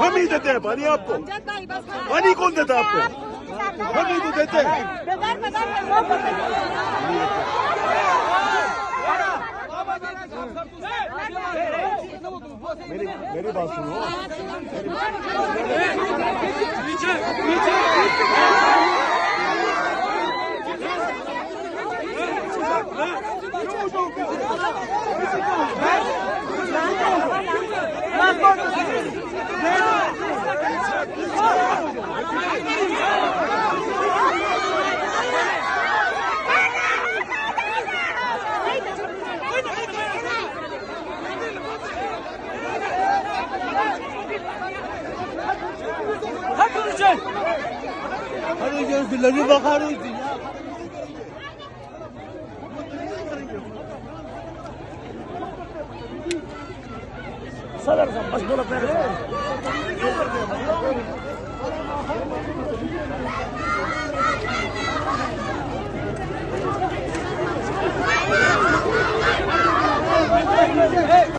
हम ही देते हैं पानी आपको। पानी कौन देता है आपको? हम ही तो देते हैं। मेरी बात सुनो। Hadi gözleri bakarız ya. Salarsan başka bir